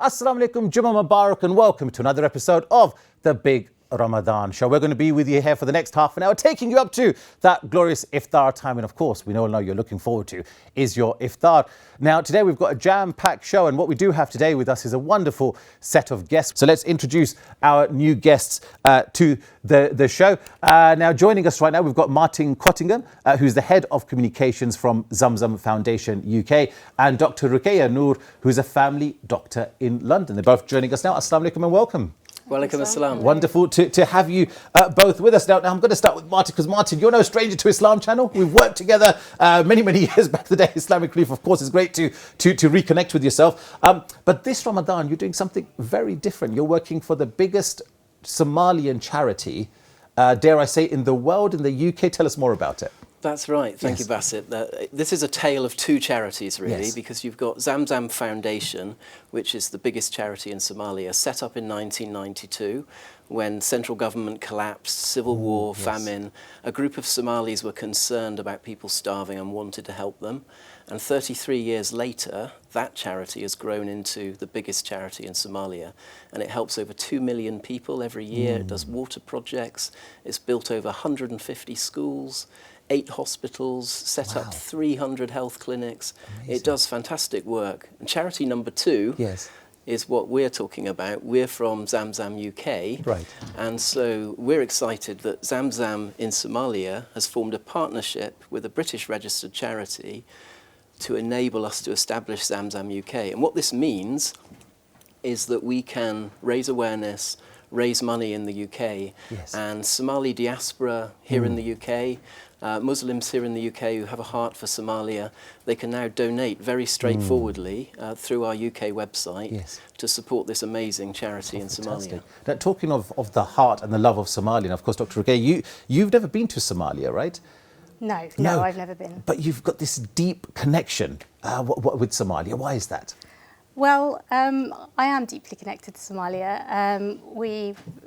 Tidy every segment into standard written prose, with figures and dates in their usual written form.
Assalamu alaikum, Jummah Mubarak, and welcome to another episode of the Big Ramadan Show. We're going to be with you here for the next half an hour, taking you up to that glorious iftar time. And of course, we all know you're looking forward to is your iftar. Now, today we've got a jam-packed show, and what we do have today with us is a wonderful set of guests. So let's introduce our new guests to the show. Now, joining us right now, we've got Martin Cottingham, who's the Head of Communications from Zamzam Foundation UK, and Dr. Ruqayya Noor, who's a family doctor in London. They're both joining us now. Assalamu alaikum and welcome. Walaikum assalam. Wonderful to have you both with us. Now I'm going to start with Martin, because Martin, you're no stranger to Islam Channel. We've worked together many years back in the day. Islamic Relief, of course, is great to reconnect with yourself. But this Ramadan, you're doing something very different. You're working for the biggest Somalian charity, dare I say, in the world, in the UK. Tell us more about it. That's right. Thank you, Basit. This is a tale of two charities, really, because you've got Zamzam Foundation, which is the biggest charity in Somalia, set up in 1992 when central government collapsed, civil war, famine. A group of Somalis were concerned about people starving and wanted to help them. And 33 years later, that charity has grown into the biggest charity in Somalia. And it helps over 2 million people every year. It does water projects. It's built over 150 schools. 8 hospitals, set up 300 health clinics. Amazing. It does fantastic work. And charity number 2 is what we're talking about. We're from Zamzam UK. Right. And so we're excited that Zamzam in Somalia has formed a partnership with a British registered charity to enable us to establish Zamzam UK. And what this means is that we can raise awareness, raise money in the UK, and Somali diaspora here in the UK, Muslims here in the UK who have a heart for Somalia, they can now donate very straightforwardly through our UK website to support this amazing charity in Somalia. Now, talking of the heart and the love of Somalia, and of course, Dr. Ruqayya, you've never been to Somalia, right? No, I've never been. But you've got this deep connection with Somalia. Why is that? Well, I am deeply connected to Somalia.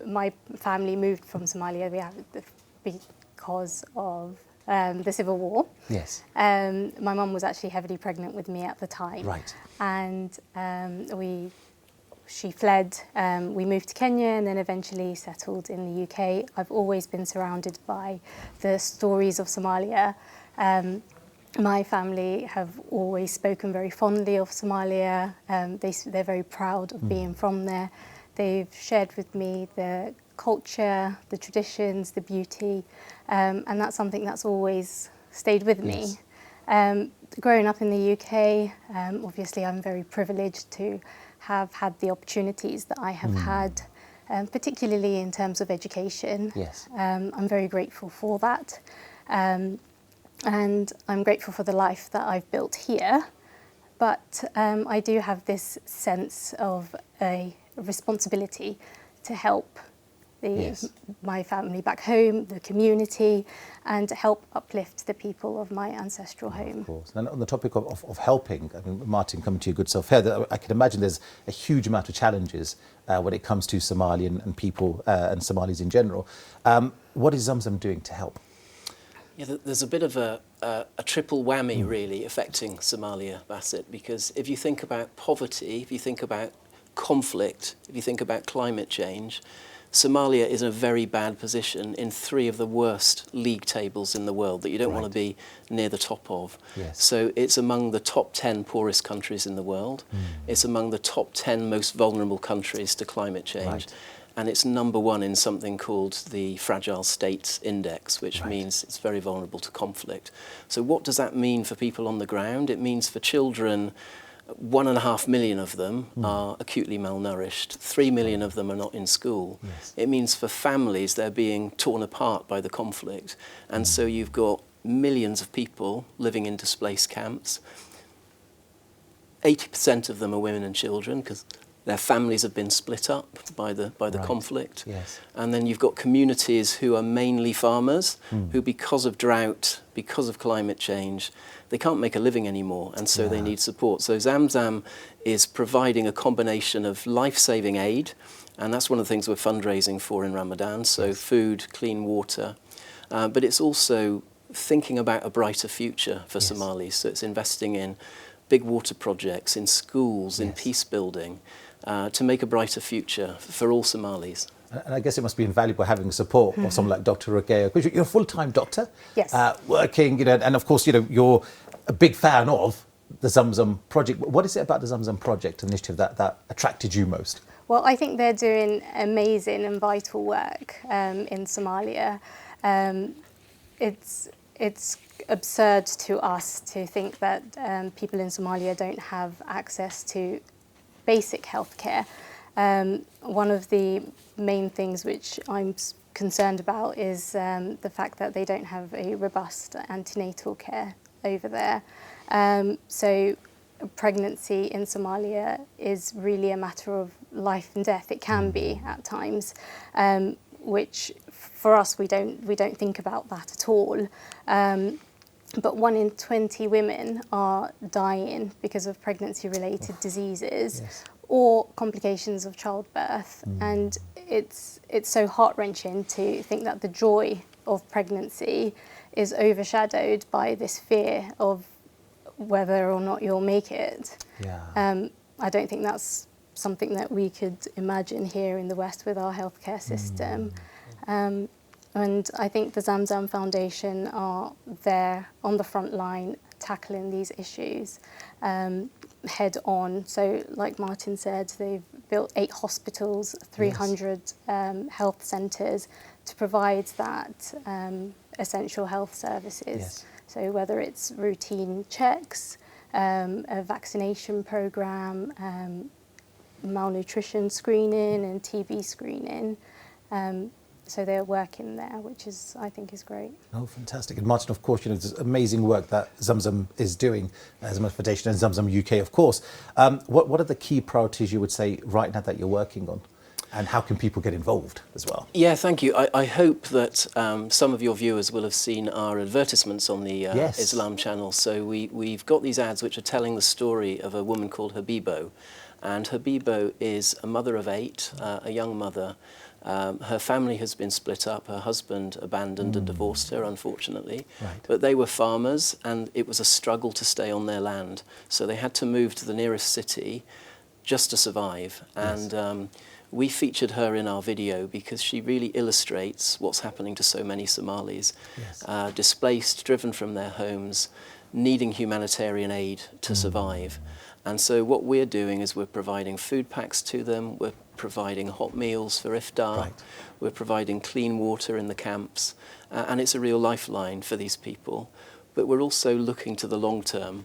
My family moved from Somalia because of the civil war. Yes. My mum was actually heavily pregnant with me at the time. Right. And she fled. We moved to Kenya and then eventually settled in the UK. I've always been surrounded by the stories of Somalia. My family have always spoken very fondly of Somalia. They're very proud of being from there. They've shared with me the culture, the traditions, the beauty, and that's something that's always stayed with me. Growing up in the UK, obviously I'm very privileged to have had the opportunities that I have had, particularly in terms of education. I'm very grateful for that. And I'm grateful for the life that I've built here, but I do have this sense of a responsibility to help my family back home, the community, and help uplift the people of my ancestral home. Of course. And on the topic of helping, I mean, Martin, coming to your good self here, I can imagine there's a huge amount of challenges when it comes to Somali and people and Somalis in general. What is Zamzam doing to help? Yeah, there's a bit of a triple whammy, really, affecting Somalia, Basit, because if you think about poverty, if you think about conflict, if you think about climate change, Somalia is in a very bad position in 3 of the worst league tables in the world that you don't want to be near the top of. So it's among the top 10 poorest countries in the world. It's among the top 10 most vulnerable countries to climate change. And it's number 1 in something called the Fragile States Index, which means it's very vulnerable to conflict. So what does that mean for people on the ground? It means for children, 1.5 million of them are acutely malnourished. 3 million of them are not in school. It means for families, they're being torn apart by the conflict. And so you've got millions of people living in displaced camps. 80% of them are women and children, because their families have been split up by the conflict. And then you've got communities who are mainly farmers, who because of drought, because of climate change, they can't make a living anymore, and so they need support. So Zamzam is providing a combination of life-saving aid, and that's one of the things we're fundraising for in Ramadan, so food, clean water, but it's also thinking about a brighter future for Somalis. So it's investing in big water projects, in schools, in peace building. to make a brighter future for all Somalis. And I guess it must be invaluable having support of someone like Dr. Ruqayyah, because you're a full-time doctor, Yes. Working, and of course, you're a big fan of the Zamzam project. What is it about the Zamzam project initiative that attracted you most? Well, I think they're doing amazing and vital work in Somalia. It's absurd to us to think that people in Somalia don't have access to basic healthcare. One of the main things which I'm concerned about is the fact that they don't have a robust antenatal care over there. So pregnancy in Somalia is really a matter of life and death. It can be at times, which for us we don't think about that at all. But 1 in 20 women are dying because of pregnancy-related diseases. Yes. Or complications of childbirth, and it's so heart-wrenching to think that the joy of pregnancy is overshadowed by this fear of whether or not you'll make it. Yeah. I don't think that's something that we could imagine here in the West with our healthcare system. And I think the Zamzam Foundation are there on the front line tackling these issues head on. So like Martin said, they've built 8 hospitals, 300 health centres to provide that essential health services. Yes. So whether it's routine checks, a vaccination programme, malnutrition screening and TB screening. So they're working there, which I think is great. Oh, fantastic. And Martin, of course, there's amazing work that Zamzam is doing, Zamzam Foundation and Zamzam UK, of course. What are the key priorities you would say right now that you're working on? And how can people get involved as well? Yeah, thank you. I hope that some of your viewers will have seen our advertisements on the Yes. Islam channel. So we've got these ads which are telling the story of a woman called Habibo. And Habibo is a mother of 8, a young mother. Her family has been split up. Her husband abandoned and divorced her, unfortunately. Right. But they were farmers, and it was a struggle to stay on their land. So they had to move to the nearest city just to survive. Yes. And we featured her in our video because she really illustrates what's happening to so many Somalis. Yes. Displaced, driven from their homes, needing humanitarian aid to survive. And so what we're doing is we're providing food packs to them, we're providing hot meals for iftar, Right. we're providing clean water in the camps, and it's a real lifeline for these people. But we're also looking to the long term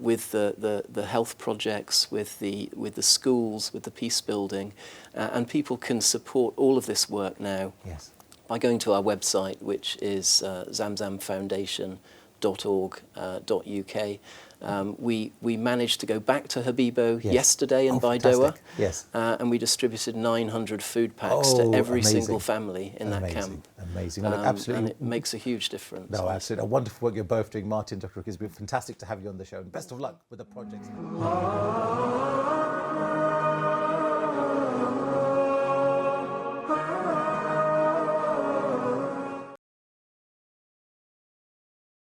with the health projects, with the schools, with the peace building, and people can support all of this work now Yes. by going to our website, which is zamzamfoundation.org.uk. We managed to go back to Habibo Yes. yesterday in Baidoa, Fantastic. Yes. and we distributed 900 food packs to every amazing. single family in that Amazing. camp. Amazing. No, absolutely. And it makes a huge difference. No, absolutely. A wonderful work you're both doing, Martin, Dr. Ruqayyah. It's been fantastic to have you on the show, and best of luck with the projects.